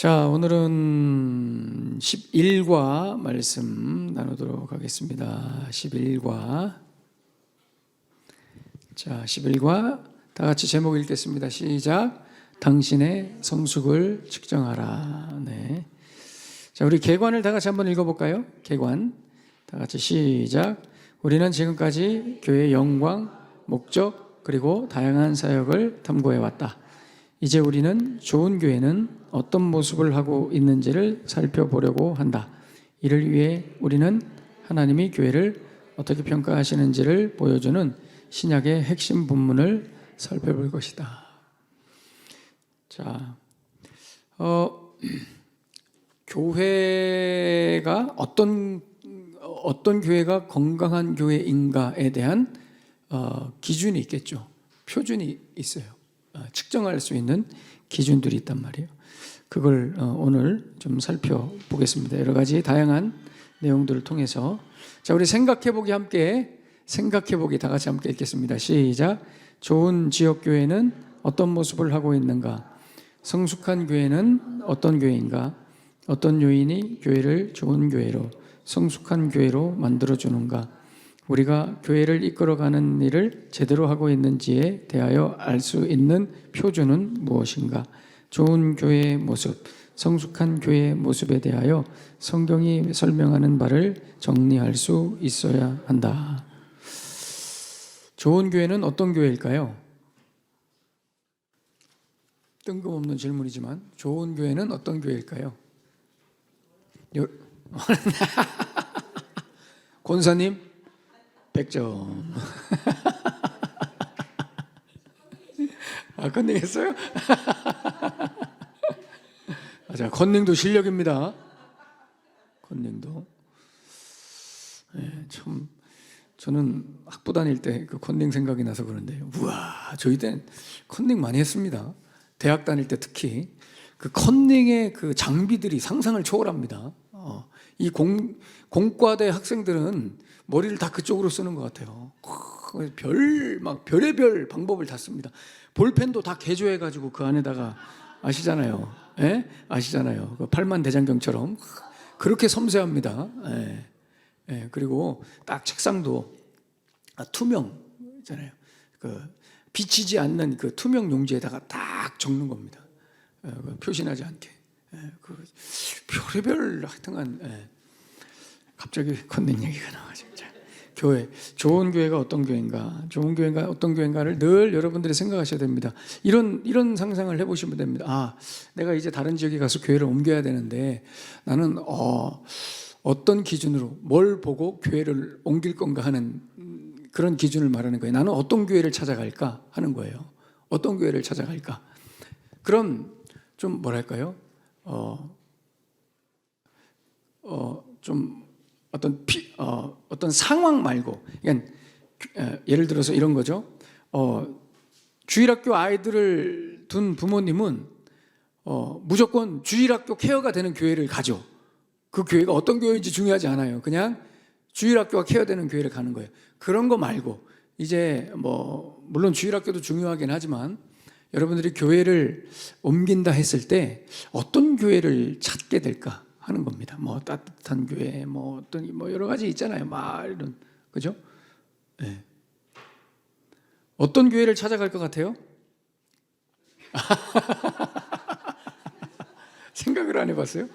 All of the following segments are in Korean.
자, 오늘은 11과 말씀 나누도록 하겠습니다. 11과. 자, 11과 다 같이 제목 읽겠습니다. 시작. 당신의 성숙을 측정하라. 네. 자, 우리 계관을 다 같이 한번 읽어볼까요? 계관. 다 같이 시작. 우리는 지금까지 교회의 영광, 목적, 그리고 다양한 사역을 탐구해 왔다. 이제 우리는 좋은 교회는 어떤 모습을 하고 있는지를 살펴보려고 한다. 이를 위해 우리는 하나님이 교회를 어떻게 평가하시는지를 보여주는 신약의 핵심 본문을 살펴볼 것이다. 자, 교회가 어떤 교회가 건강한 교회인가에 대한 기준이 있겠죠. 표준이 있어요. 측정할 수 있는 기준들이 있단 말이에요. 그걸 오늘 좀 살펴보겠습니다. 여러 가지 다양한 내용들을 통해서. 자, 우리 생각해보기 다 같이 함께 읽겠습니다. 시작. 좋은 지역교회는 어떤 모습을 하고 있는가? 성숙한 교회는 어떤 교회인가? 어떤 요인이 교회를 좋은 교회로, 성숙한 교회로 만들어주는가? 우리가 교회를 이끌어가는 일을 제대로 하고 있는지에 대하여 알 수 있는 표준은 무엇인가? 좋은 교회의 모습, 성숙한 교회의 모습에 대하여 성경이 설명하는 바를 정리할 수 있어야 한다. 좋은 교회는 어떤 교회일까요? 뜬금없는 질문이지만 좋은 교회는 어떤 교회일까요? 권사님 100점. 컨닝했어요? 자, 컨닝도 실력입니다. 컨닝도. 네, 참 저는 학부 다닐 때 그 컨닝 생각이 나서 그런데요. 우와, 저희 때는 컨닝 많이 했습니다. 대학 다닐 때 특히 그 컨닝의 그 장비들이 상상을 초월합니다. 이 공과대 학생들은 머리를 다 그쪽으로 쓰는 것 같아요. 별의별 방법을 다 씁니다. 볼펜도 다 개조해가지고 그 안에다가 아시잖아요. 예? 아시잖아요. 그 팔만 대장경처럼 그렇게 섬세합니다. 예. 예. 그리고 딱 책상도 투명잖아요. 그 비치지 않는 그 투명 용지에다가 딱 적는 겁니다. 표시나지 않게. 예. 그 별의별 하여튼간. 예. 갑자기 컨닝 얘기가 나와가지고. 교회, 좋은 교회가 어떤 교회인가, 좋은 교회가 어떤 교회인가를 늘 여러분들이 생각하셔야 됩니다. 이런 상상을 해보시면 됩니다. 아, 내가 이제 다른 지역에 가서 교회를 옮겨야 되는데 나는 어떤 기준으로 뭘 보고 교회를 옮길 건가 하는 그런 기준을 말하는 거예요. 나는 어떤 교회를 찾아갈까 하는 거예요. 어떤 교회를 찾아갈까. 그럼 좀 뭐랄까요? 좀 어떤 상황 말고, 그러니까 예를 들어서 이런 거죠. 주일학교 아이들을 둔 부모님은 무조건 주일학교 케어가 되는 교회를 가죠. 그 교회가 어떤 교회인지 중요하지 않아요. 그냥 주일학교가 케어되는 교회를 가는 거예요. 그런 거 말고 이제 물론 주일학교도 중요하긴 하지만 여러분들이 교회를 옮긴다 했을 때 어떤 교회를 찾게 될까 하는 겁니다. 따뜻한 교회, 어떤 여러 가지 있잖아요. 이런, 그죠? 네. 어떤 교회를 찾아갈 것 같아요? 생각을 안 해봤어요?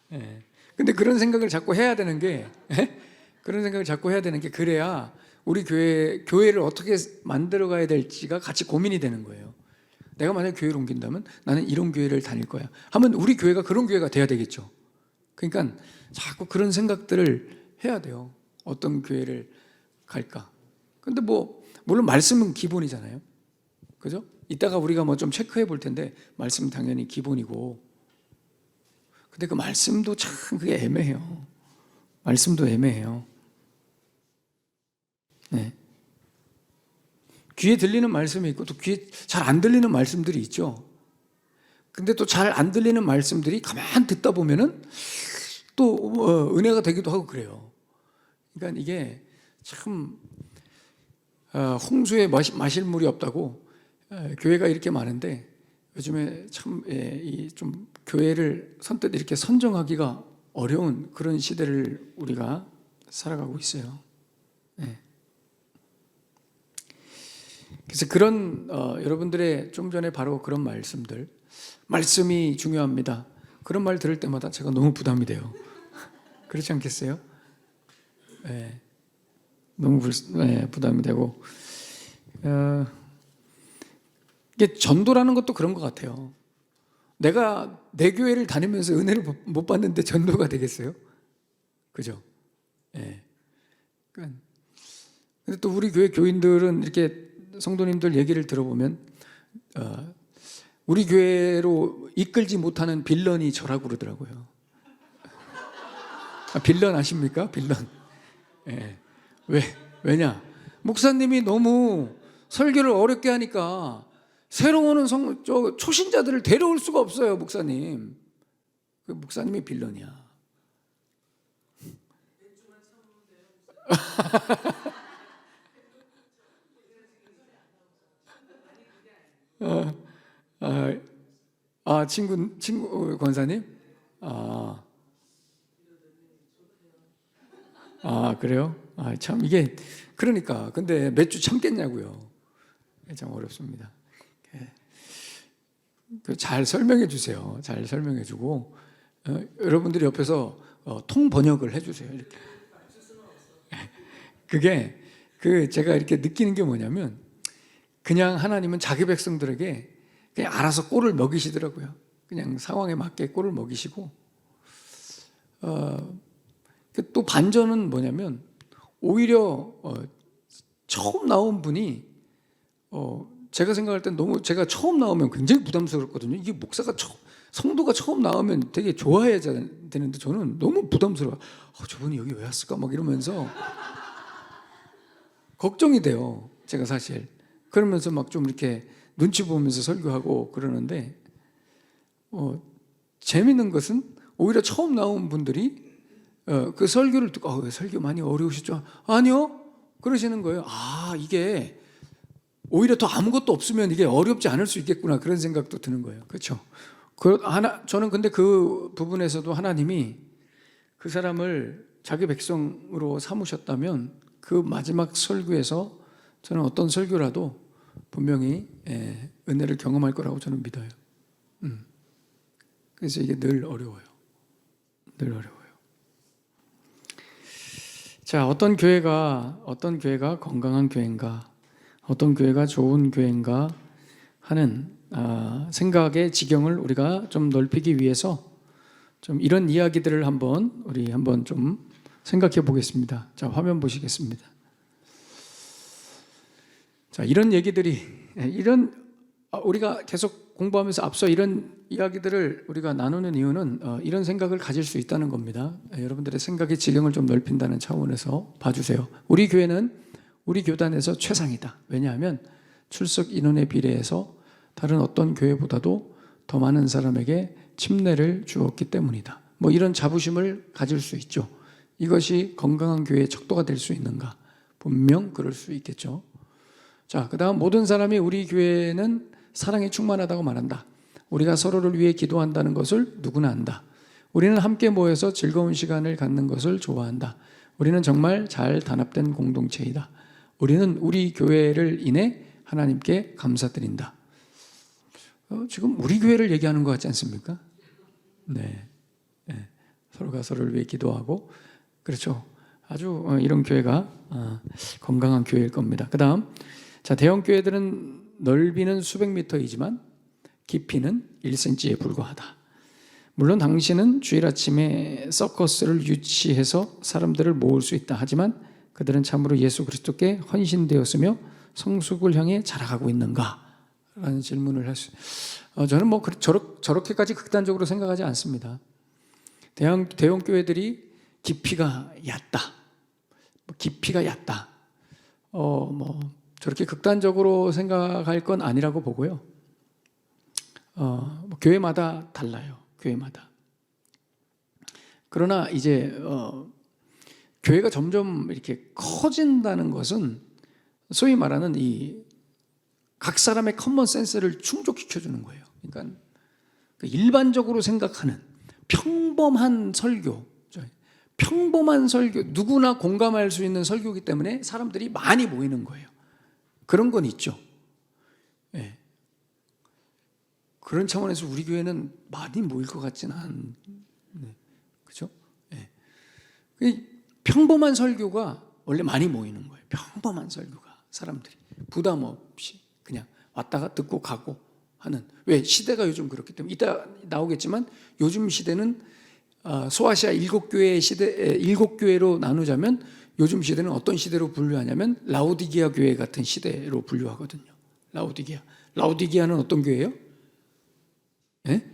네. 근데 그런 생각을 자꾸 해야 되는 게, 그래야 우리 교회를 어떻게 만들어가야 될지가 같이 고민이 되는 거예요. 내가 만약에 교회를 옮긴다면 나는 이런 교회를 다닐 거야 하면 우리 교회가 그런 교회가 돼야 되겠죠. 그러니까 자꾸 그런 생각들을 해야 돼요. 어떤 교회를 갈까. 근데 물론 말씀은 기본이잖아요. 그죠? 이따가 우리가 좀 체크해 볼 텐데 말씀 당연히 기본이고, 근데 그 말씀도 참 그게 애매해요. 말씀도 애매해요. 네. 귀에 들리는 말씀이 있고 또 귀에 잘 안 들리는 말씀들이 있죠. 근데 또 잘 안 들리는 말씀들이 가만 듣다 보면은 또 은혜가 되기도 하고 그래요. 그러니까 이게 참 홍수에 마실 물이 없다고 교회가 이렇게 많은데 요즘에 참 좀 교회를 선뜻 이렇게 선정하기가 어려운 그런 시대를 우리가 살아가고 있어요. 예. 그래서 그런 여러분들의 좀 전에 바로 그런 말씀들, 말씀이 중요합니다. 그런 말 들을 때마다 제가 너무 부담이 돼요. 그렇지 않겠어요? 예. 너무 부담이 되고 이게 전도라는 것도 그런 것 같아요. 내가 내 교회를 다니면서 은혜를 못 받는데 전도가 되겠어요? 그죠? 예. 그러니까 근데 또 우리 교회 교인들은 이렇게 성도님들 얘기를 들어보면 우리 교회로 이끌지 못하는 빌런이 저라고 그러더라고요. 빌런 아십니까? 빌런. 예. 왜냐? 목사님이 너무 설교를 어렵게 하니까 새로 오는 초신자들을 데려올 수가 없어요, 목사님. 그 목사님이 빌런이야. 친구 권사님? 그래요? 참 이게 그러니까 근데 몇 주 참겠냐고요. 참 어렵습니다. 잘 설명해 주세요. 잘 설명해 주고 여러분들이 옆에서 통번역을 해 주세요. 이렇게. 그게 제가 이렇게 느끼는 게 뭐냐면 그냥 하나님은 자기 백성들에게 그냥 알아서 꼴을 먹이시더라고요. 그냥 상황에 맞게 꼴을 먹이시고 또 반전은 뭐냐면 오히려 처음 나온 분이 제가 생각할 땐 너무 제가 처음 나오면 굉장히 부담스럽거든요. 이게 목사가 성도가 처음 나오면 되게 좋아해야 되는데 저는 너무 부담스러워요. 저분이 여기 왜 왔을까 막 이러면서 걱정이 돼요. 제가 사실 그러면서 막 좀 이렇게 눈치 보면서 설교하고 그러는데 재밌는 것은 오히려 처음 나온 분들이 그 설교를 듣고 설교 많이 어려우셨죠? 아니요 그러시는 거예요. 이게 오히려 더 아무것도 없으면 이게 어렵지 않을 수 있겠구나 그런 생각도 드는 거예요. 그렇죠? 저는 근데 그 부분에서도 하나님이 그 사람을 자기 백성으로 삼으셨다면 그 마지막 설교에서 저는 어떤 설교라도 분명히 은혜를 경험할 거라고 저는 믿어요. 그래서 이게 늘 어려워요. 늘 어려워요. 자, 어떤 교회가 건강한 교회인가, 어떤 교회가 좋은 교회인가 하는 생각의 지경을 우리가 좀 넓히기 위해서 좀 이런 이야기들을 우리 한번 좀 생각해 보겠습니다. 자, 화면 보시겠습니다. 자, 이런 얘기들이 우리가 계속 공부하면서 앞서 이런 이야기들을 우리가 나누는 이유는 이런 생각을 가질 수 있다는 겁니다. 여러분들의 생각의 지경을 좀 넓힌다는 차원에서 봐주세요. 우리 교회는 우리 교단에서 최상이다. 왜냐하면 출석 인원에 비례해서 다른 어떤 교회보다도 더 많은 사람에게 침례를 주었기 때문이다. 뭐 이런 자부심을 가질 수 있죠. 이것이 건강한 교회의 척도가 될 수 있는가? 분명 그럴 수 있겠죠. 자, 그 다음 모든 사람이 우리 교회는 사랑에 충만하다고 말한다. 우리가 서로를 위해 기도한다는 것을 누구나 안다. 우리는 함께 모여서 즐거운 시간을 갖는 것을 좋아한다. 우리는 정말 잘 단합된 공동체이다. 우리는 우리 교회를 인해 하나님께 감사드린다. 지금 우리 교회를 얘기하는 것 같지 않습니까? 네. 서로가 서로를 위해 기도하고 그렇죠. 아주 이런 교회가 건강한 교회일 겁니다. 그 다음 자, 대형 교회들은 넓이는 수백 미터이지만 깊이는 1cm에 불과하다. 물론 당신은 주일 아침에 서커스를 유치해서 사람들을 모을 수 있다. 하지만 그들은 참으로 예수 그리스도께 헌신되었으며 성숙을 향해 자라가고 있는가? 라는 질문을 할 수. 저는 뭐 저렇게까지 극단적으로 생각하지 않습니다. 대형 교회들이 깊이가 얕다. 깊이가 얕다. 뭐 저렇게 극단적으로 생각할 건 아니라고 보고요. 뭐 교회마다 달라요. 교회마다. 그러나 이제 교회가 점점 이렇게 커진다는 것은 소위 말하는 이 각 사람의 커먼 센스를 충족시켜 주는 거예요. 그러니까 일반적으로 생각하는 평범한 설교, 평범한 설교, 누구나 공감할 수 있는 설교이기 때문에 사람들이 많이 모이는 거예요. 그런 건 있죠. 예. 그런 차원에서 우리 교회는 많이 모일 것 같지는 않은, 그죠? 예. 평범한 설교가 원래 많이 모이는 거예요. 평범한 설교가 사람들이 부담 없이 그냥 왔다가 듣고 가고 하는. 왜? 시대가 요즘 그렇기 때문에. 이따 나오겠지만 요즘 시대는 소아시아 7교회의 시대, 7교회로 나누자면 요즘 시대는 어떤 시대로 분류하냐면 라오디게아 교회 같은 시대로 분류하거든요. 라오디게아는 어떤 교회예요? 예?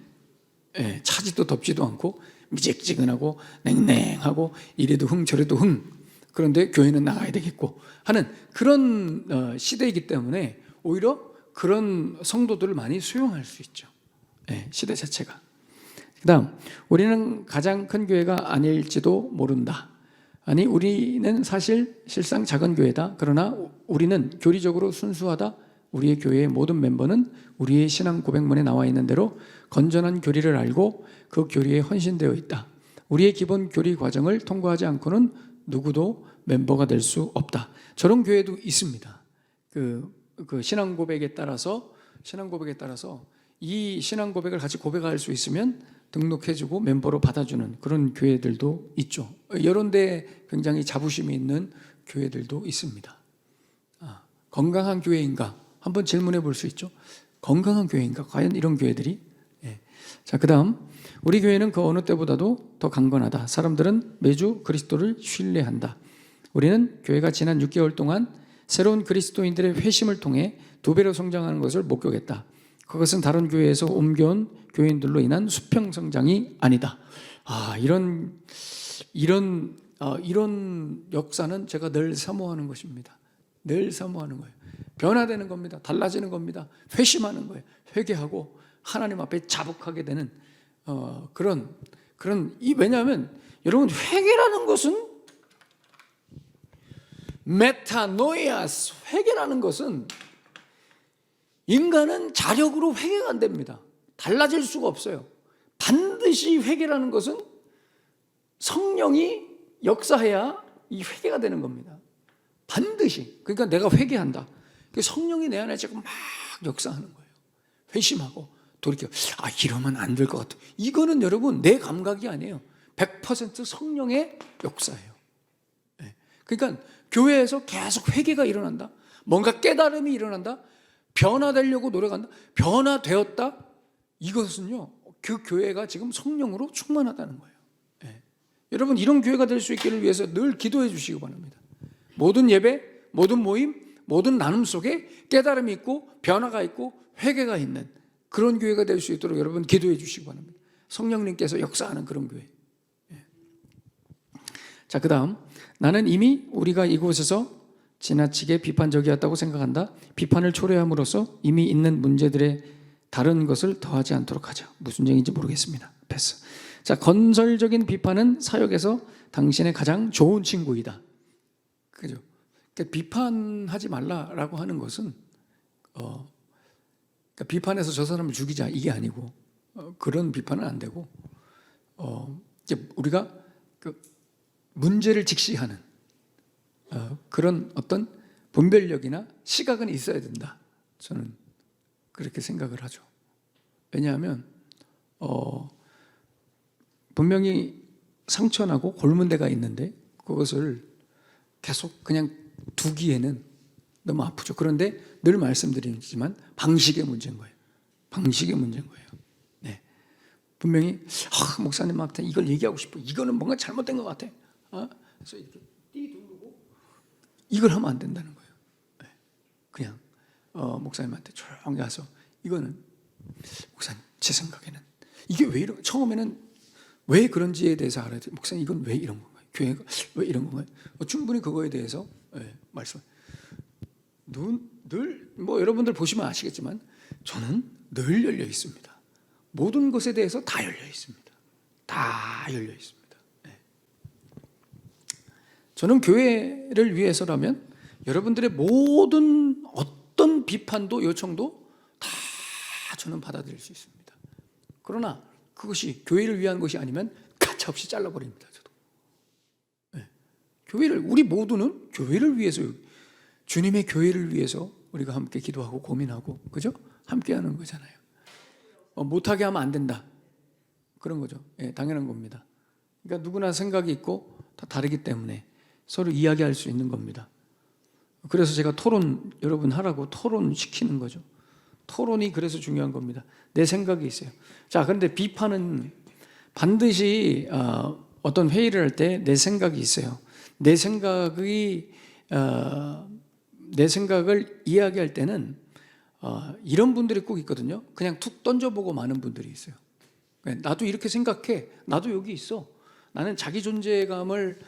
예, 차지도 덥지도 않고 미직지근하고 냉랭하고 이래도 흥 저래도 흥, 그런데 교회는 나가야 되겠고 하는 그런 시대이기 때문에 오히려 그런 성도들을 많이 수용할 수 있죠. 예, 시대 자체가. 그 다음, 우리는 가장 큰 교회가 아닐지도 모른다. 아니, 우리는 실상 작은 교회다. 그러나 우리는 교리적으로 순수하다. 우리의 교회의 모든 멤버는 우리의 신앙 고백문에 나와 있는 대로 건전한 교리를 알고 그 교리에 헌신되어 있다. 우리의 기본 교리 과정을 통과하지 않고는 누구도 멤버가 될 수 없다. 저런 교회도 있습니다. 그 신앙 고백에 따라서 이 신앙 고백을 같이 고백할 수 있으면 등록해주고 멤버로 받아주는 그런 교회들도 있죠. 이런 데 굉장히 자부심이 있는 교회들도 있습니다. 건강한 교회인가? 한번 질문해 볼 수 있죠. 건강한 교회인가? 과연 이런 교회들이? 예. 자, 그 다음, 우리 교회는 그 어느 때보다도 더 강건하다. 사람들은 매주 그리스도를 신뢰한다. 우리는 교회가 지난 6개월 동안 새로운 그리스도인들의 회심을 통해 2배로 성장하는 것을 목격했다. 그것은 다른 교회에서 옮겨온 교인들로 인한 수평 성장이 아니다. 이런 역사는 제가 늘 사모하는 것입니다. 늘 사모하는 거예요. 변화되는 겁니다. 달라지는 겁니다. 회심하는 거예요. 회개하고 하나님 앞에 자복하게 되는 왜냐하면 여러분, 회개라는 것은 메타노이아스, 회개라는 것은 인간은 자력으로 회개가 안 됩니다. 달라질 수가 없어요. 반드시 회개라는 것은 성령이 역사해야 이 회개가 되는 겁니다. 반드시. 그러니까 내가 회개한다. 성령이 내 안에 지금 막 역사하는 거예요. 회심하고 돌이켜. 이러면 안 될 것 같아. 이거는 여러분 내 감각이 아니에요. 100% 성령의 역사예요. 그러니까 교회에서 계속 회개가 일어난다. 뭔가 깨달음이 일어난다. 변화되려고 노력한다. 변화되었다. 이것은요, 그 교회가 지금 성령으로 충만하다는 거예요. 여러분, 이런 교회가 될 수 있기를 위해서 늘 기도해 주시기 바랍니다. 모든 예배, 모든 모임, 모든 나눔 속에 깨달음이 있고 변화가 있고 회개가 있는 그런 교회가 될 수 있도록 여러분 기도해 주시기 바랍니다. 성령님께서 역사하는 그런 교회. 자, 그 다음, 나는 이미 우리가 이곳에서 지나치게 비판적이었다고 생각한다. 비판을 초래함으로써 이미 있는 문제들에 다른 것을 더하지 않도록 하자. 무슨 얘기인지 모르겠습니다. 패스. 자, 건설적인 비판은 사역에서 당신의 가장 좋은 친구이다. 그죠? 그러니까 비판하지 말라라고 하는 것은 그러니까 비판해서 저 사람을 죽이자 이게 아니고 그런 비판은 안 되고 이제 우리가 그 문제를 직시하는 그런 어떤 분별력이나 시각은 있어야 된다. 저는 그렇게 생각을 하죠. 왜냐하면 분명히 상처나고 골문 데가 있는데 그것을 계속 그냥 두기에는 너무 아프죠. 그런데 늘 말씀드리지만 방식의 문제인 거예요. 방식의 문제인 거예요. 네. 분명히 목사님한테 이걸 얘기하고 싶어. 이거는 뭔가 잘못된 것 같아. 그래서 이렇게 띠 두르고 이걸 하면 안 된다는 거예요. 네. 그냥 목사님한테 조용히 가서 이거는 목사님 제 생각에는 이게 왜 이런, 처음에는 왜 그런지에 대해서 알아야 돼요. 목사님 이건 왜 이런 건가요? 교회가 왜 이런 건가요? 충분히 그거에 대해서 말씀. 늘 여러분들 보시면 아시겠지만 저는 늘 열려 있습니다. 모든 것에 대해서 다 열려 있습니다. 다 열려 있습니다. 저는 교회를 위해서라면 여러분들의 모든 어떤 비판도 요청도 다 저는 받아들일 수 있습니다. 그러나 그것이 교회를 위한 것이 아니면 가차없이 잘라버립니다. 저도. 네. 교회를, 우리 모두는 교회를 위해서, 주님의 교회를 위해서 우리가 함께 기도하고 고민하고, 그죠? 함께 하는 거잖아요. 못하게 하면 안 된다, 그런 거죠. 예, 당연한 겁니다. 그러니까 누구나 생각이 있고 다 다르기 때문에 서로 이야기할 수 있는 겁니다. 그래서 제가 토론 여러분 하라고 토론 시키는 거죠. 토론이 그래서 중요한 겁니다. 내 생각이 있어요. 자, 그런데 비판은 반드시 어떤 회의를 할 때 내 생각이 있어요. 내 생각을 이야기할 때는 이런 분들이 꼭 있거든요. 그냥 툭 던져보고 마는 분들이 있어요. 나도 이렇게 생각해. 나도 여기 있어. 나는 자기 존재감을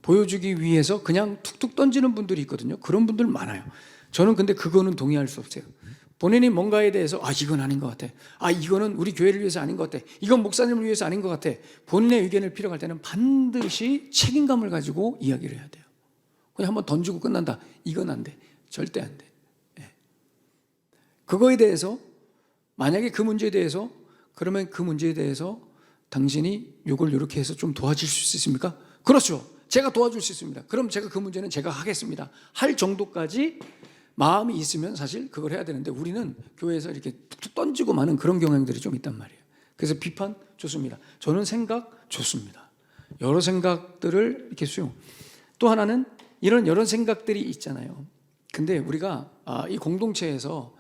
보여주기 위해서 그냥 툭툭 던지는 분들이 있거든요. 그런 분들 많아요. 저는 근데 그거는 동의할 수 없어요. 본인이 뭔가에 대해서 이건 아닌 것 같아. 이거는 우리 교회를 위해서 아닌 것 같아. 이건 목사님을 위해서 아닌 것 같아. 본인의 의견을 필요할 때는 반드시 책임감을 가지고 이야기를 해야 돼요. 그냥 한번 던지고 끝난다. 이건 안 돼. 절대 안 돼. 그거에 대해서, 만약에 그 문제에 대해서, 그러면 그 문제에 대해서 당신이 이걸 이렇게 해서 좀 도와줄 수 있습니까? 그렇죠. 제가 도와줄 수 있습니다. 그럼 제가 그 문제는 제가 하겠습니다. 할 정도까지 마음이 있으면 사실 그걸 해야 되는데, 우리는 교회에서 이렇게 툭툭 던지고 마는 그런 경향들이 좀 있단 말이에요. 그래서 비판 좋습니다. 저는 생각 좋습니다. 여러 생각들을 이렇게 수용. 또 하나는 이런 여러 생각들이 있잖아요. 근데 우리가 이 공동체에서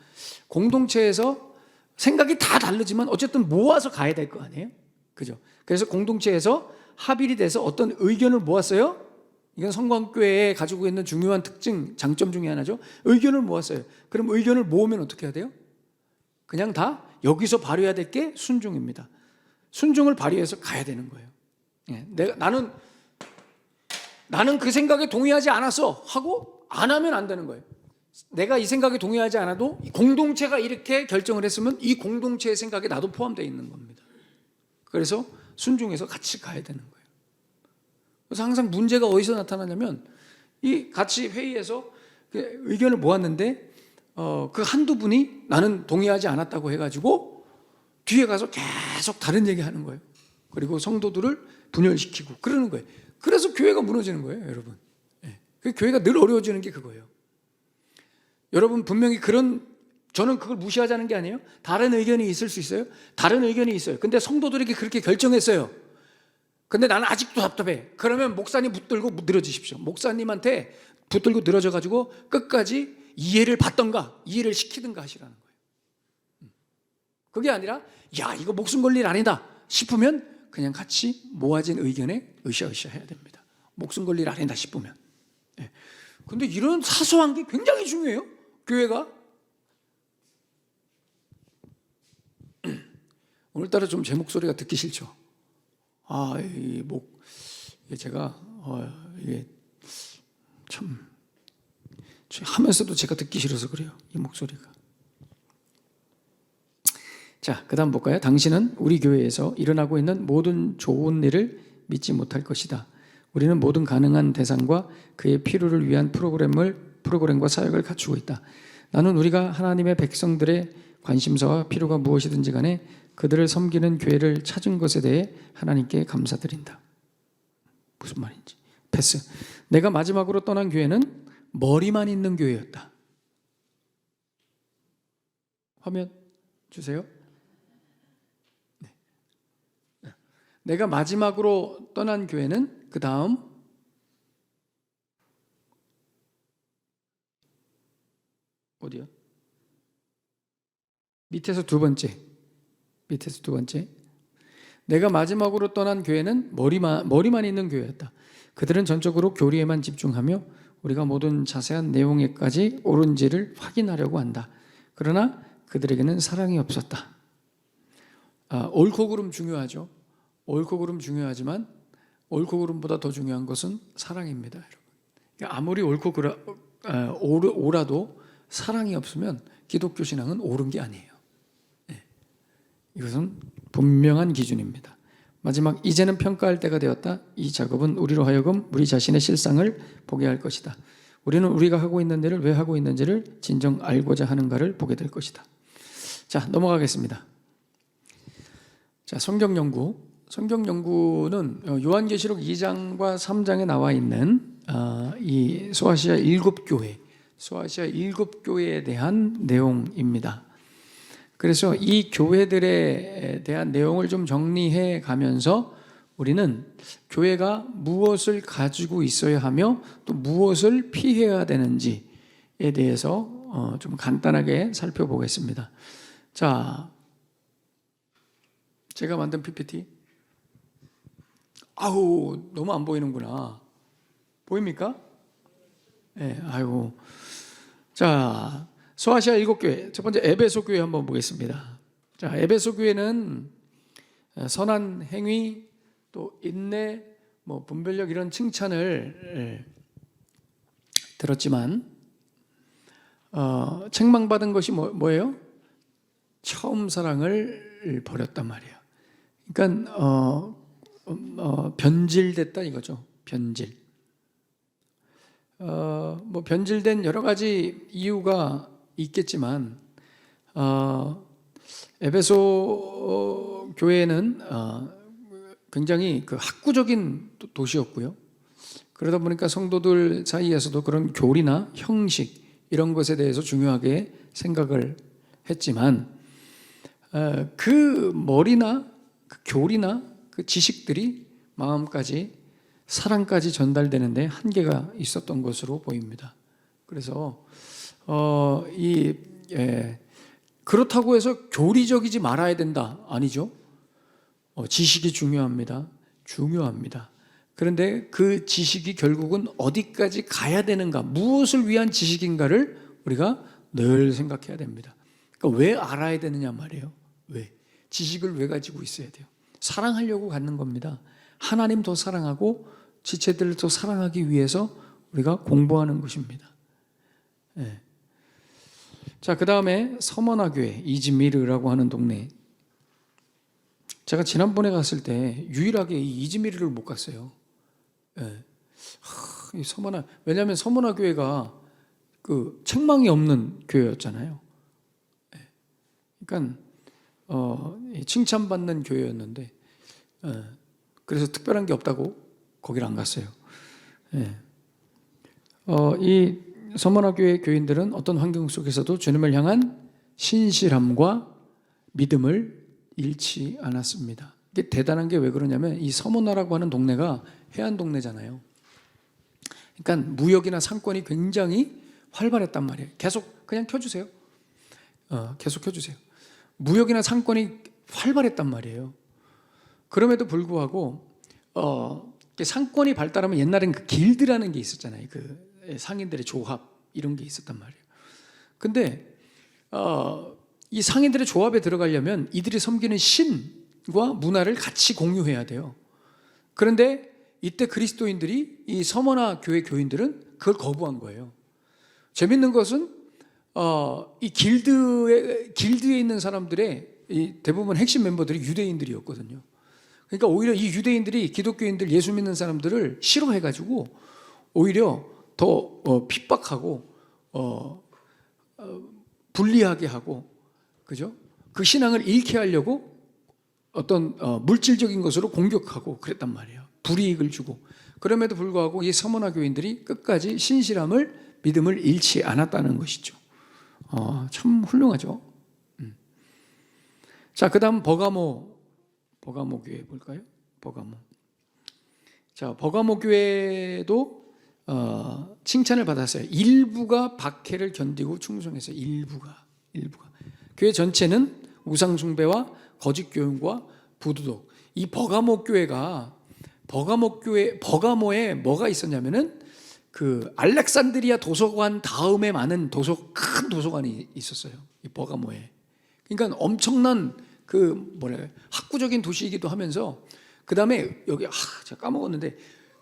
생각이 다 다르지만 어쨌든 모아서 가야 될 거 아니에요? 그죠? 그래서 공동체에서 합일이 돼서 어떤 의견을 모았어요. 이건 성광교회에 가지고 있는 중요한 특징, 장점 중에 하나죠. 의견을 모았어요. 그럼 의견을 모으면 어떻게 해야 돼요? 그냥 다 여기서 발휘해야 될 게 순종입니다. 순종을 발휘해서 가야 되는 거예요. 나는 그 생각에 동의하지 않았어 하고 안 하면 안 되는 거예요. 내가 이 생각에 동의하지 않아도 공동체가 이렇게 결정을 했으면 이 공동체의 생각에 나도 포함되어 있는 겁니다. 그래서 순종해서 같이 가야 되는 거예요. 그래서 항상 문제가 어디서 나타나냐면, 이 같이 회의에서 의견을 모았는데 그 한두 분이 나는 동의하지 않았다고 해가지고 뒤에 가서 계속 다른 얘기하는 거예요. 그리고 성도들을 분열시키고 그러는 거예요. 그래서 교회가 무너지는 거예요, 여러분. 교회가 늘 어려워지는 게 그거예요. 여러분, 분명히 저는 그걸 무시하자는 게 아니에요. 다른 의견이 있을 수 있어요. 다른 의견이 있어요. 근데 성도들에게 그렇게 결정했어요. 근데 나는 아직도 답답해. 그러면 목사님 붙들고 늘어지십시오. 목사님한테 붙들고 늘어져 가지고 끝까지 이해를 받던가 이해를 시키든가 하시라는 거예요. 그게 아니라 이거 목숨 걸릴 일 아니다 싶으면 그냥 같이 모아진 의견에 으쌰으쌰 해야 됩니다. 목숨 걸릴 일 아니다 싶으면. 근데 이런 사소한 게 굉장히 중요해요, 교회가. 오늘따라 좀 제 목소리가 듣기 싫죠. 제가 이게 참 하면서도 제가 듣기 싫어서 그래요, 이 목소리가. 자, 그 다음 볼까요? 당신은 우리 교회에서 일어나고 있는 모든 좋은 일을 믿지 못할 것이다. 우리는 모든 가능한 대상과 그의 필요를 위한 프로그램과 사역을 갖추고 있다. 나는 우리가 하나님의 백성들의 관심사와 필요가 무엇이든지 간에 그들을 섬기는 교회를 찾은 것에 대해 하나님께 감사드린다. 무슨 말인지. 패스. 내가 마지막으로 떠난 교회는 머리만 있는 교회였다. 화면 주세요. 내가 마지막으로 떠난 교회는 그 다음 어디요? 밑에서 두 번째. 내가 마지막으로 떠난 교회는 머리만 있는 교회였다. 그들은 전적으로 교리에만 집중하며 우리가 모든 자세한 내용에까지 옳은지를 확인하려고 한다. 그러나 그들에게는 사랑이 없었다. 옳고 그름 중요하죠. 옳고 그름 중요하지만 옳고 그름보다 더 중요한 것은 사랑입니다, 여러분. 아무리 옳고 옳아도 사랑이 없으면 기독교 신앙은 옳은 게 아니에요. 이것은 분명한 기준입니다. 마지막, 이제는 평가할 때가 되었다. 이 작업은 우리로 하여금 우리 자신의 실상을 보게 할 것이다. 우리는 우리가 하고 있는 일을 왜 하고 있는지를 진정 알고자 하는가를 보게 될 것이다. 자, 넘어가겠습니다. 자, 성경 연구. 성경 연구는 요한계시록 2장과 3장에 나와 있는 이 소아시아 7교회, 소아시아 7교회에 대한 내용입니다. 그래서 이 교회들에 대한 내용을 좀 정리해 가면서 우리는 교회가 무엇을 가지고 있어야 하며 또 무엇을 피해야 되는지에 대해서 좀 간단하게 살펴보겠습니다. 자, 제가 만든 PPT. 아우, 너무 안 보이는구나. 보입니까? 네, 아이고. 자, 소아시아 7교회. 첫 번째 에베소 교회 한번 보겠습니다. 자, 에베소 교회는 선한 행위, 또 인내, 분별력 이런 칭찬을 들었지만 책망받은 것이 뭐예요? 처음 사랑을 버렸단 말이에요. 그러니까 변질됐다 이거죠. 변질. 변질된 여러 가지 이유가 있겠지만 에베소 교회는 굉장히 그 학구적인 도시였고요. 그러다 보니까 성도들 사이에서도 그런 교리나 형식 이런 것에 대해서 중요하게 생각을 했지만 그 머리나 그 교리나 그 지식들이 마음까지 사랑까지 전달되는데 한계가 있었던 것으로 보입니다. 그래서 그렇다고 해서 교리적이지 말아야 된다 아니죠. 지식이 중요합니다. 중요합니다. 그런데 그 지식이 결국은 어디까지 가야 되는가, 무엇을 위한 지식인가를 우리가 늘 생각해야 됩니다. 그러니까 왜 알아야 되느냐 말이에요. 왜? 지식을 왜 가지고 있어야 돼요? 사랑하려고 갖는 겁니다. 하나님 더 사랑하고 지체들을 더 사랑하기 위해서 우리가 공부하는 것입니다. 네. 자, 그 다음에 서머나 교회, 이즈미르라고 하는 동네. 제가 지난번에 갔을 때 유일하게 이 이즈미르를 못 갔어요. 네. 이 서머나, 왜냐하면 서머나 교회가 그 책망이 없는 교회였잖아요. 네. 그러니까 칭찬받는 교회였는데 그래서 특별한 게 없다고 거기를 안 갔어요. 네. 이 서머나 교회 교인들은 어떤 환경 속에서도 주님을 향한 신실함과 믿음을 잃지 않았습니다. 이게 대단한 게 왜 그러냐면 이 서머나라고 하는 동네가 해안 동네잖아요. 그러니까 무역이나 상권이 굉장히 활발했단 말이에요. 계속 그냥 켜주세요. 계속 켜주세요. 무역이나 상권이 활발했단 말이에요. 그럼에도 불구하고 상권이 발달하면 옛날엔 그 길드라는 게 있었잖아요. 그 상인들의 조합 이런 게 있었단 말이에요. 근데 이 상인들의 조합에 들어가려면 이들이 섬기는 신과 문화를 같이 공유해야 돼요. 그런데 이때 그리스도인들이 이 서머나 교회 교인들은 그걸 거부한 거예요. 재밌는 것은 이 길드에 있는 사람들의 이 대부분 핵심 멤버들이 유대인들이었거든요. 그러니까 오히려 이 유대인들이 기독교인들, 예수 믿는 사람들을 싫어해가지고 오히려 더 핍박하고 불리하게 하고, 그죠? 그 신앙을 잃게 하려고 어떤 물질적인 것으로 공격하고 그랬단 말이에요. 불이익을 주고. 그럼에도 불구하고 이 서머나 교인들이 끝까지 신실함을, 믿음을 잃지 않았다는 것이죠. 참 훌륭하죠. 자, 그 다음 버가모 교회 볼까요? 버가모. 자, 버가모 교회도 칭찬을 받았어요. 일부가 박해를 견디고 충성했어요. 일부가. 교회 전체는 우상 숭배와 거짓 교훈과 부도덕. 이 버가모에 뭐가 있었냐면은 그 알렉산드리아 도서관 다음에 많은 큰 도서관이 있었어요. 이 버가모에. 그러니까 엄청난 학구적인 도시이기도 하면서 그 다음에 여기 제가 까먹었는데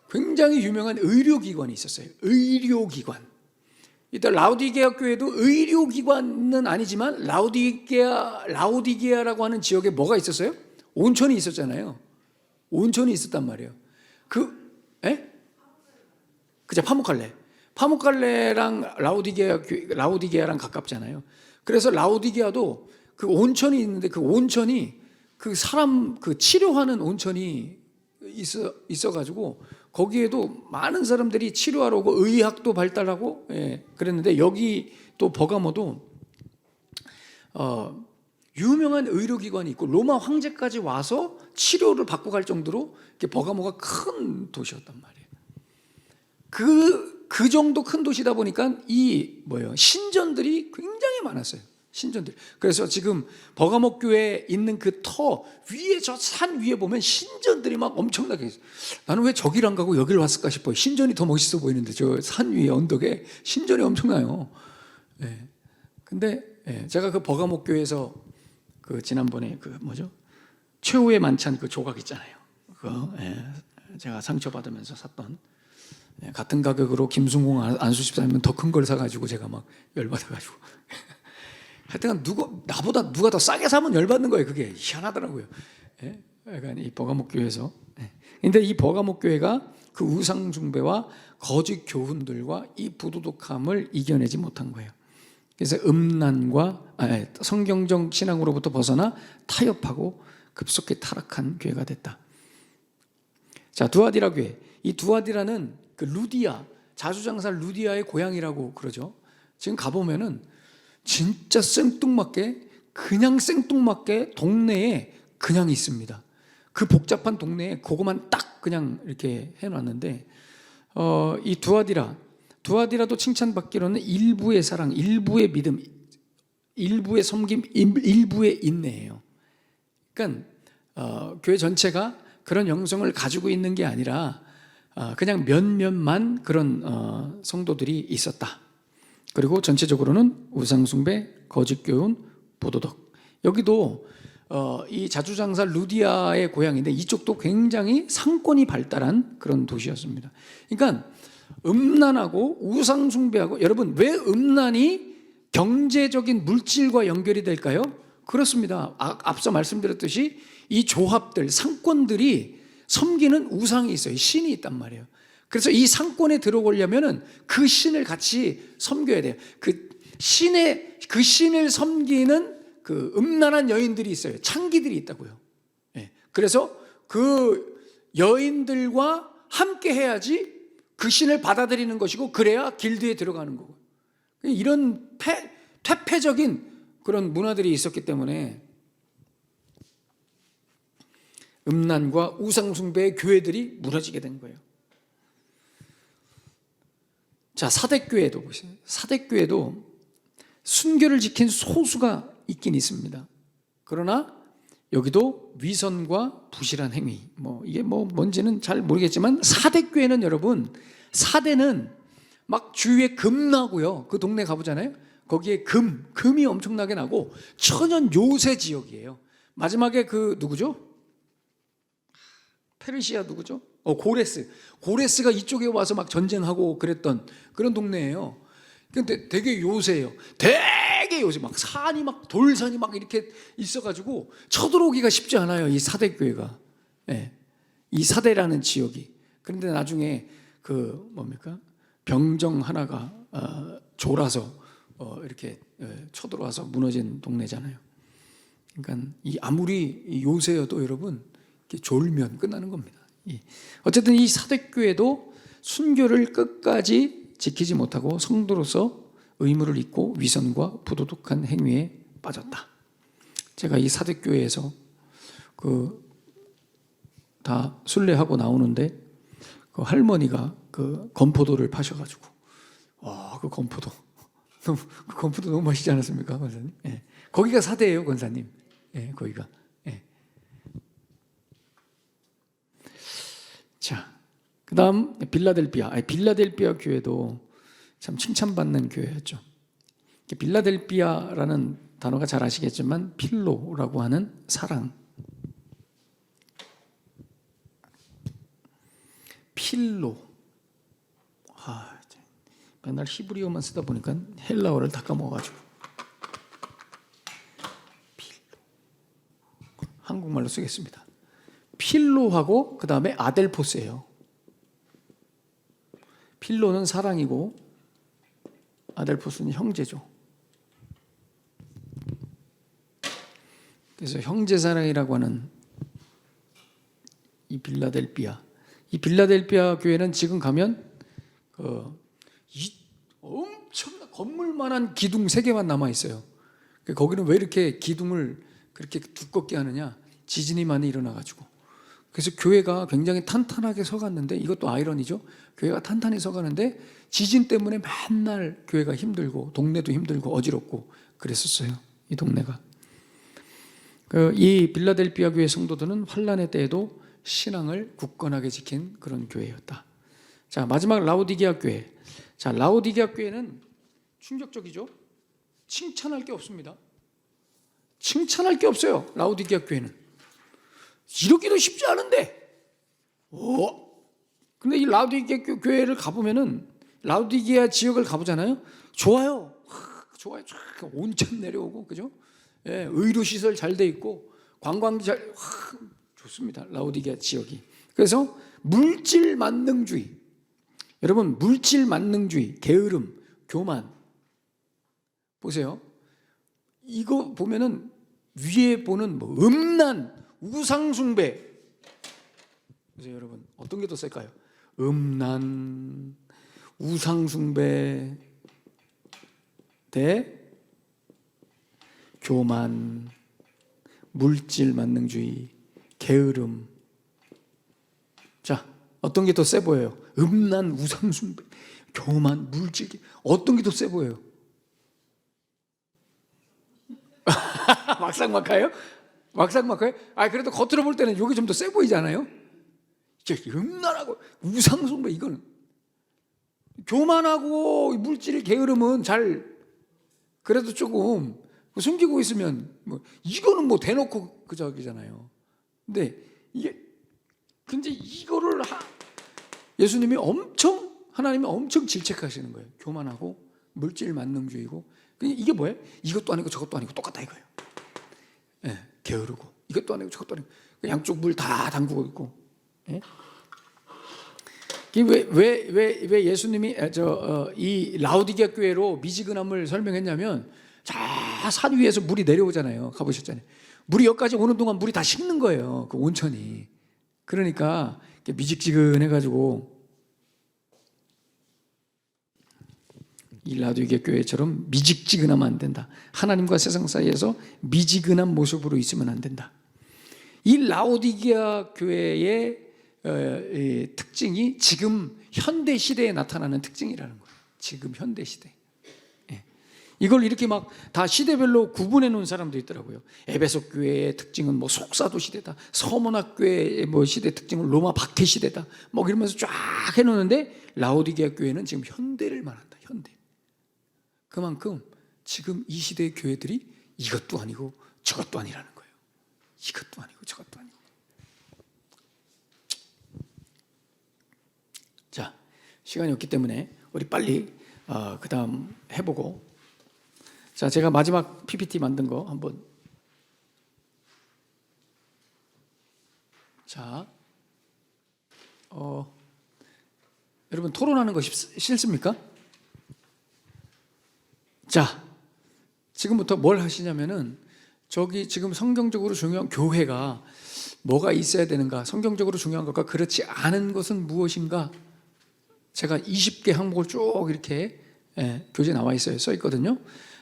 굉장히 유명한 의료기관이 있었어요. 의료기관. 이따 라우디게아 교회도 의료기관은 아니지만 라우디게아라고 하는 지역에 뭐가 있었어요? 온천이 있었잖아요. 온천이 있었단 말이에요. 그죠? 파묵칼레랑 라우디게아랑 가깝잖아요. 그래서 라우디게아도 그 온천이 있는데 그 온천이 그 사람 그 치료하는 온천이 있어가지고 거기에도 많은 사람들이 치료하러 오고 의학도 발달하고 그랬는데 여기 또 버가모도 유명한 의료기관이 있고 로마 황제까지 와서 치료를 받고 갈 정도로 버가모가 큰 도시였단 말이에요. 그 정도 큰 도시다 보니까 신전들이 굉장히 많았어요. 신전들. 그래서 지금 버가모 교회에 있는 그 터 위에 저 산 위에 보면 신전들이 막 엄청나게 있어요. 나는 왜 저기를 안 가고 여기를 왔을까 싶어요. 신전이 더 멋있어 보이는데 저 산 위에 언덕에 신전이 엄청나요. 근데 제가 그 버가모 교회에서 그 지난번에 최후의 만찬 그 조각 있잖아요. 그거 제가 상처받으면서 샀던 같은 가격으로 김순공 안수집 사면 더 큰 걸 사가지고 제가 막 열받아가지고 하여튼 나보다 누가 더 싸게 사면 열받는 거예요. 그게 희한하더라고요. 약간 이 버가모 교회에서. 근데 이 버가모 교회가 그 우상 숭배와 거짓 교훈들과 이 부도덕함을 이겨내지 못한 거예요. 그래서 음란과 성경적 신앙으로부터 벗어나 타협하고 급속히 타락한 교회가 됐다. 자, 두아디라 교회. 이 두아디라는 그 루디아, 자주장사 루디아의 고향이라고 그러죠. 지금 가보면은 진짜 생뚱맞게 그냥 생뚱맞게 동네에 그냥 있습니다. 그 복잡한 동네에 그거만 딱 그냥 이렇게 해놨는데 이 두아디라도 칭찬받기로는 일부의 사랑, 일부의 믿음, 일부의 섬김, 일부의 인내예요. 그러니까 교회 전체가 그런 영성을 가지고 있는 게 아니라 그냥 몇몇만 그런 성도들이 있었다. 그리고 전체적으로는 우상숭배, 거짓교훈, 부도덕. 여기도 이 자주장사 루디아의 고향인데 이쪽도 굉장히 상권이 발달한 그런 도시였습니다. 그러니까 음란하고 우상숭배하고, 여러분 왜 음란이 경제적인 물질과 연결이 될까요? 그렇습니다. 앞서 말씀드렸듯이 이 조합들, 상권들이 섬기는 우상이 있어요. 신이 있단 말이에요. 그래서 이 상권에 들어오려면은 그 신을 같이 섬겨야 돼요. 그 신을 섬기는 그 음란한 여인들이 있어요. 창기들이 있다고요. 그래서 그 여인들과 함께 해야지 그 신을 받아들이는 것이고, 그래야 길드에 들어가는 거고. 이런 퇴폐적인 그런 문화들이 있었기 때문에 음란과 우상숭배의 교회들이 무너지게 된 거예요. 자, 사대교회도 보세요. 사대교회도 순교를 지킨 소수가 있긴 있습니다. 그러나 여기도 위선과 부실한 행위, 이게 뭔지는 잘 모르겠지만, 사대교회는 여러분, 사대는 막 주위에 금 나고요. 그 동네 가보잖아요. 거기에 금이 엄청나게 나고 천연 요새 지역이에요. 마지막에 그 누구죠? 페르시아 누구죠? 고레스가 이쪽에 와서 막 전쟁하고 그랬던 그런 동네예요. 근데 되게 요새예요. 되게 요새, 막 산이 막 돌산이 막 이렇게 있어가지고 쳐들어오기가 쉽지 않아요. 이 사대교회가, 이 사대라는 지역이. 그런데 나중에 병정 하나가 졸아서 이렇게 쳐들어와서 무너진 동네잖아요. 그러니까 아무리 요새여도 여러분 졸면 끝나는 겁니다. 어쨌든 이 사대교회도 순교를 끝까지 지키지 못하고 성도로서 의무를 잊고 위선과 부도덕한 행위에 빠졌다. 제가 이 사대교회에서 다 순례하고 나오는데 그 할머니가 그 건포도를 파셔가지고, 그 건포도 너무 맛있지 않았습니까, 권사님? 거기가 사대예요, 권사님. 거기가. 자, 그 다음 빌라델피아 교회도 참 칭찬받는 교회였죠. 빌라델피아라는 단어가 잘 아시겠지만 필로라고 하는 사랑, 필로. 맨날 히브리어만 쓰다 보니까 헬라어를 다 까먹어가지고. 필로. 한국말로 쓰겠습니다. 필로하고 그 다음에 아델포스예요. 필로는 사랑이고 아델포스는 형제죠. 그래서 형제사랑이라고 하는 이 빌라델피아 교회는 지금 가면 이 엄청난 건물만한 기둥 3개만 남아 있어요. 거기는 왜 이렇게 기둥을 그렇게 두껍게 하느냐? 지진이 많이 일어나가지고. 그래서 교회가 굉장히 탄탄하게 서갔는데, 이것도 아이러니죠. 교회가 탄탄히 서가는데 지진 때문에 맨날 교회가 힘들고 동네도 힘들고 어지럽고 그랬었어요. 이 동네가. 이 빌라델피아 교회 성도들은 환난의 때에도 신앙을 굳건하게 지킨 그런 교회였다. 자, 마지막 라오디게아 교회. 자, 라오디게아 교회는 충격적이죠. 칭찬할 게 없습니다. 칭찬할 게 없어요. 라오디게아 교회는. 이러기도 쉽지 않은데. 근데 이 라오디게아 교회를 가보면은, 라오디게아 지역을 가보잖아요. 좋아요. 좋아요. 온천 내려오고, 그죠? 예, 의료시설 잘 돼 있고, 관광지 좋습니다. 라오디게아 지역이. 그래서 물질 만능주의. 여러분, 물질 만능주의, 게으름, 교만. 보세요. 이거 보면은 위에 보는 음란, 우상숭배. 보세요, 여러분. 어떤 게 더 셀까요? 음란, 우상숭배 대 교만, 물질 만능주의, 게으름. 자, 어떤 게 더 세 보여요? 음란, 우상숭배, 교만, 물질. 어떤 게 더 세 보여요? 막상막하요? 막상막하요? 그래도 겉으로 볼 때는 이게 좀 더 세 보이잖아요. 음란하고 우상숭배, 이거는 교만하고 물질 게으름은 잘 그래도 조금 숨기고 있으면 이거는 대놓고 그 저기잖아요. 근데 이거를 예수님이 하나님이 엄청 질책하시는 거예요. 교만하고 물질 만능주의고. 이게 뭐예요? 이것도 아니고 저것도 아니고 똑같다 이거예요. 예, 게으르고 이것도 아니고 저것도 아니고 양쪽 물 다 담그고 있고. 예? 왜 예수님이 이 라오디게아 교회로 미지근함을 설명했냐면, 산 위에서 물이 내려오잖아요. 가보셨잖아요. 물이 여기까지 오는 동안 물이 다 식는 거예요. 그 온천이. 그러니까 미직지근해가지고, 이 라오디게아 교회처럼 미직지근하면 안 된다. 하나님과 세상 사이에서 미지근한 모습으로 있으면 안 된다. 이 라오디게아 교회의 특징이 지금 현대 시대에 나타나는 특징이라는 거예요. 지금 현대 시대. 이걸 이렇게 막 다 시대별로 구분해 놓은 사람도 있더라고요. 에베소 교회의 특징은 속사도 시대다. 서문학 교회의 시대 특징은 로마 박해 시대다. 이러면서 쫙 해놓는데, 라오디게아 교회는 지금 현대를 말한다. 현대. 그만큼 지금 이 시대의 교회들이 이것도 아니고 저것도 아니라는 거예요. 이것도 아니고 저것도 아니고. 자, 시간이 없기 때문에 우리 빨리 그 다음 해보고. 자, 제가 마지막 PPT 만든 거 한번. 자, 여러분 토론하는 거 싫습니까? 자, 지금부터 뭘 하시냐면은, 저기 지금 성경적으로 중요한 교회가 뭐가 있어야 되는가, 성경적으로 중요한 것과 그렇지 않은 것은 무엇인가, 제가 20개 항목을 쭉 이렇게 교재에 나와 있어요. 써 있거든요.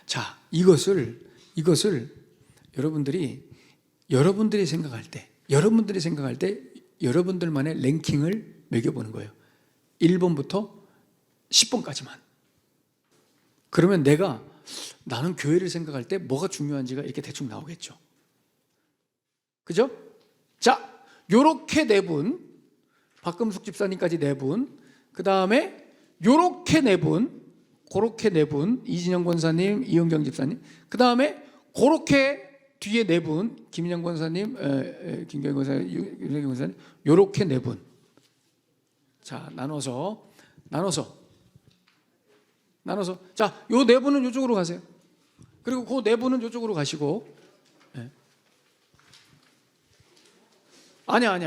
자, 이것을 여러분들이 생각할 때 여러분들만의 랭킹을 매겨보는 거예요. 1번부터 10번까지만. 그러면 나는 교회를 생각할 때 뭐가 중요한지가 이렇게 대충 나오겠죠. 그죠? 자, 요렇게 4분, 박금숙 집사님까지 4분, 그 다음에 요렇게 4분, 그렇게 4분, 이진영 권사님, 이은경 집사님, 그 다음에 그렇게 뒤에 4분, 김인영 권사님, 김경희 권사님, 윤석영 권사님, 요렇게 4분. 자, 나눠서. 자, 요 4분은 요쪽으로 가세요. 그리고 그 4분은 요쪽으로 가시고. 네. 아니야.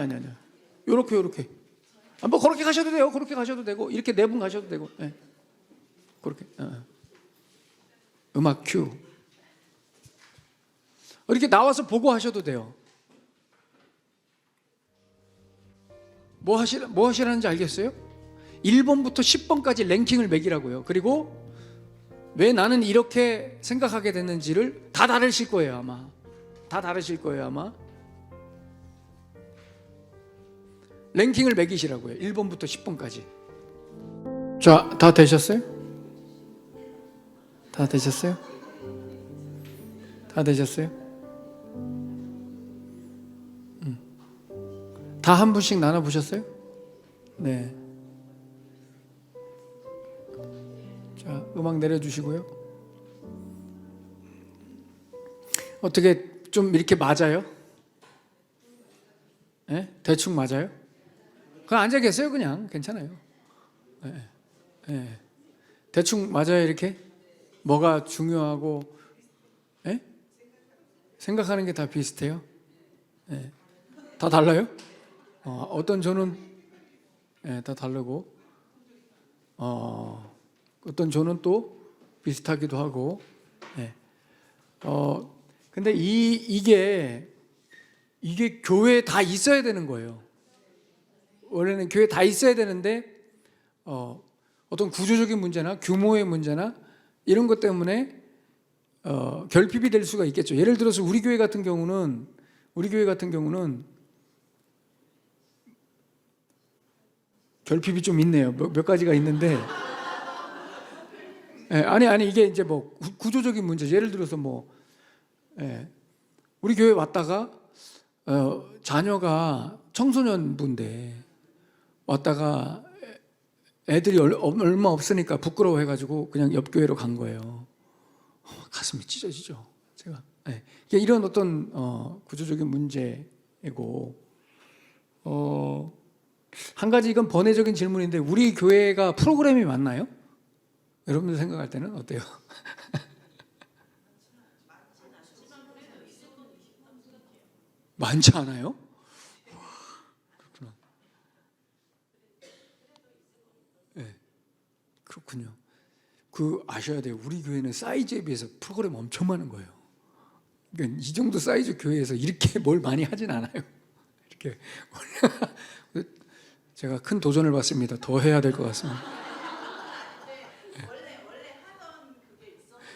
요렇게. 그렇게 가셔도 돼요. 그렇게 가셔도 되고, 이렇게 4분 가셔도 되고. 네. 그렇게. 음악 큐. 이렇게 나와서 보고 하셔도 돼요. 뭐 하시라는지 알겠어요? 1번부터 10번까지 랭킹을 매기라고요. 그리고 왜 나는 이렇게 생각하게 됐는지를 다 다르실 거예요, 아마. 다 다르실 거예요, 아마. 랭킹을 매기시라고요. 1번부터 10번까지. 자, 다 되셨어요? 다 되셨어요? 다 되셨어요? 다 한 분씩 나눠보셨어요? 네. 자, 음악 내려주시고요. 어떻게 좀 이렇게 맞아요? 네? 대충 맞아요? 그냥 앉아 계세요, 그냥. 괜찮아요. 네. 네. 대충 맞아요, 이렇게? 뭐가 중요하고, 네? 생각하는 게 다 비슷해요? 네. 다 달라요? 어떤 조는 다 다르고, 어떤 조는 또 비슷하기도 하고. 근데 이게 교회에 다 있어야 되는 거예요. 원래는 교회에 다 있어야 되는데 어떤 구조적인 문제나 규모의 문제나 이런 것 때문에 결핍이 될 수가 있겠죠. 예를 들어서 우리 교회 같은 경우는 결핍이 좀 있네요. 몇 가지가 있는데, 아니 이게 이제 뭐 구조적인 문제. 예를 들어서 우리 교회 왔다가 자녀가 청소년부인데 왔다가 애들이 얼마 없으니까 부끄러워해가지고 그냥 옆 교회로 간 거예요. 가슴이 찢어지죠. 제가 이런 어떤 구조적인 문제이고, 한 가지 이건 번외적인 질문인데 우리 교회가 프로그램이 많나요? 여러분들 생각할 때는 어때요? 많지 않아요? 그렇구나. 네, 그렇군요. 아셔야 돼요. 우리 교회는 사이즈에 비해서 프로그램 엄청 많은 거예요. 그러니까 이 정도 사이즈 교회에서 이렇게 뭘 많이 하진 않아요. 이렇게 제가 큰 도전을 받습니다. 더 해야 될 것 같습니다.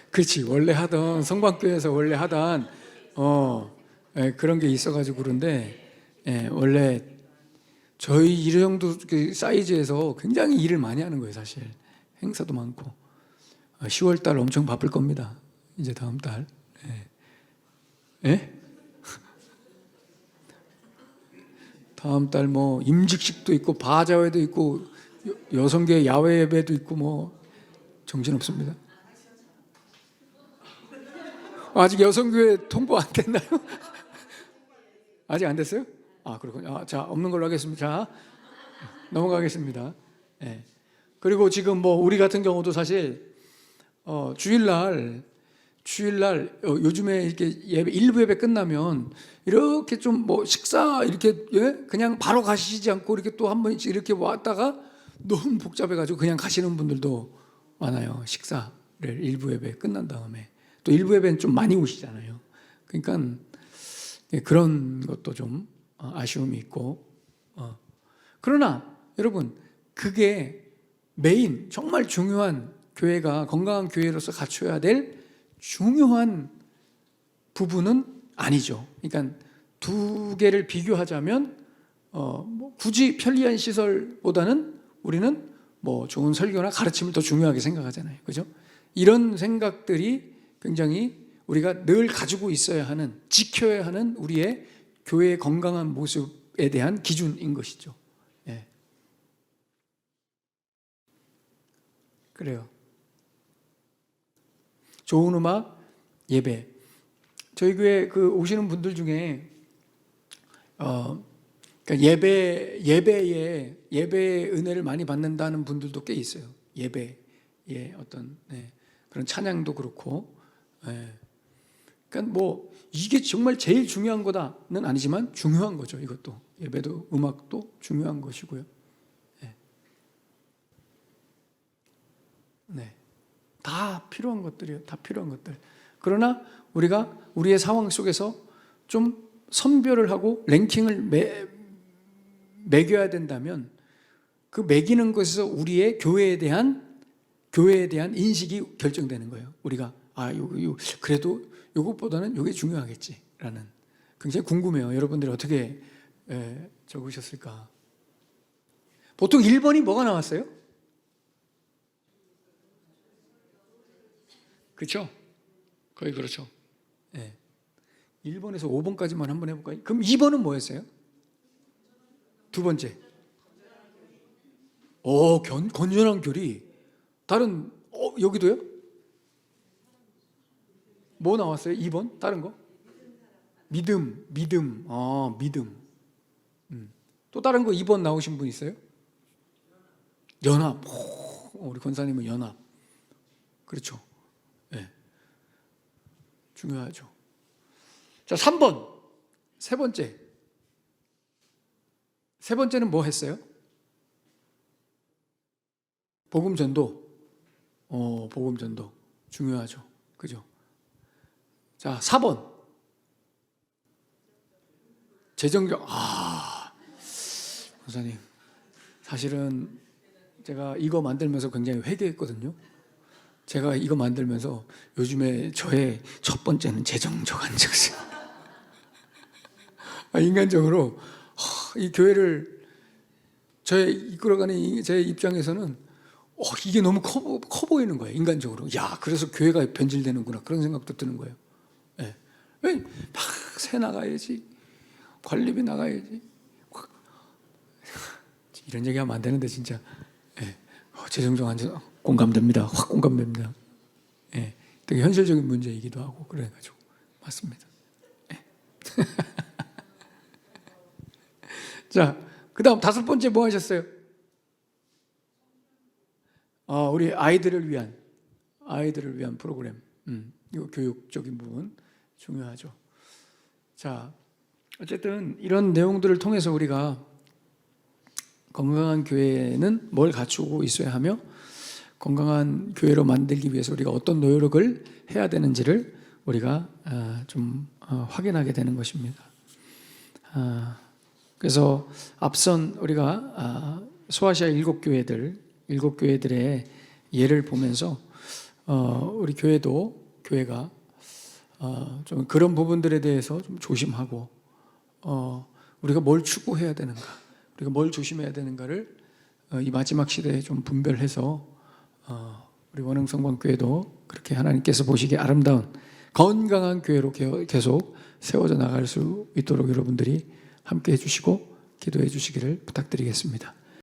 그렇지, 원래 하던 성방교회에서 원래 하던 그런 게 있어가지고 그런데 원래 저희 이 정도 사이즈에서 굉장히 일을 많이 하는 거예요, 사실. 행사도 많고. 10월 달 엄청 바쁠 겁니다. 이제 다음 달. 다음 달 뭐 임직식도 있고 바자회도 있고 여성계 야외 예배도 있고 뭐 정신없습니다. 아직 여성교회 통보 안 됐나요? 아직 안 됐어요? 그렇군요. 자, 없는 걸로 하겠습니다. 자, 넘어가겠습니다. 그리고 지금 뭐 우리 같은 경우도 사실 주일날 요즘에 이렇게 일부 예배 끝나면 이렇게 좀 뭐 식사 이렇게 그냥 바로 가시지 않고 이렇게 또 한 번 이렇게 왔다가 너무 복잡해가지고 그냥 가시는 분들도 많아요. 식사를 일부 예배 끝난 다음에 또 일부 예배는 좀 많이 오시잖아요. 그러니까 그런 것도 좀 아쉬움이 있고, 그러나 여러분 그게 메인 정말 중요한 교회가 건강한 교회로서 갖춰야 될 중요한 부분은 아니죠. 그러니까 두 개를 비교하자면 뭐 굳이 편리한 시설보다는 우리는 뭐 좋은 설교나 가르침을 더 중요하게 생각하잖아요. 그죠? 이런 생각들이 굉장히 우리가 늘 가지고 있어야 하는, 지켜야 하는 우리의 교회의 건강한 모습에 대한 기준인 것이죠. 그래요. 좋은 음악, 예배. 저희 교회 오시는 분들 중에 그러니까 예배의 은혜를 많이 받는다는 분들도 꽤 있어요. 예배의 어떤 그런 찬양도 그렇고. 그러니까 뭐 이게 정말 제일 중요한 거다는 아니지만 중요한 거죠. 이것도 예배도 음악도 중요한 것이고요. 다 필요한 것들이에요. 다 필요한 것들. 그러나 우리가 우리의 상황 속에서 좀 선별을 하고 랭킹을 매겨야 된다면 그 매기는 것에서 우리의 교회에 대한 인식이 결정되는 거예요. 우리가 그래도 이것보다는 이게 중요하겠지라는. 굉장히 궁금해요. 여러분들이 어떻게 적으셨을까? 보통 1번이 뭐가 나왔어요? 그렇죠? 거의 그렇죠. 1번에서 5번까지만 한번 해볼까요? 그럼 2번은 뭐였어요? 두 번째. 건전한 교리. 다른 여기도요? 뭐 나왔어요? 2번? 다른 거? 믿음. 믿음. 또 다른 거 2번 나오신 분 있어요? 연합. 우리 권사님은 연합. 그렇죠. 중요하죠. 자, 3번. 세 번째는 뭐 했어요? 복음 전도. 복음 전도. 중요하죠. 그죠? 자, 4번. 재정적. 권사님. 사실은 제가 이거 만들면서 굉장히 회개했거든요. 제가 이거 만들면서 요즘에 저의 첫 번째는 재정적 안정성. 인간적으로 이 교회를 이끌어가는 제 입장에서는 이게 너무 커 보이는 거예요. 인간적으로. 그래서 교회가 변질되는구나 그런 생각도 드는 거예요. 막 새 나가야지, 관리비 나가야지. 이런 얘기하면 안 되는데 진짜 재정적 안정 공감됩니다. 확 공감됩니다. 되게 현실적인 문제이기도 하고 그래가지고 맞습니다. 자, 그 다음 5번째 뭐 하셨어요? 우리 아이들을 위한 프로그램. 이거 교육적인 부분 중요하죠. 자, 어쨌든 이런 내용들을 통해서 우리가 건강한 교회는 뭘 갖추고 있어야 하며 건강한 교회로 만들기 위해서 우리가 어떤 노력을 해야 되는지를 우리가 좀 확인하게 되는 것입니다. 그래서 앞선 우리가 소아시아 7교회들의 예를 보면서 우리 교회가 좀 그런 부분들에 대해서 좀 조심하고 우리가 뭘 추구해야 되는가, 우리가 뭘 조심해야 되는가를 이 마지막 시대에 좀 분별해서 우리 원흥성범교회도 그렇게 하나님께서 보시기에 아름다운 건강한 교회로 계속 세워져 나갈 수 있도록 여러분들이 함께 해주시고 기도해 주시기를 부탁드리겠습니다.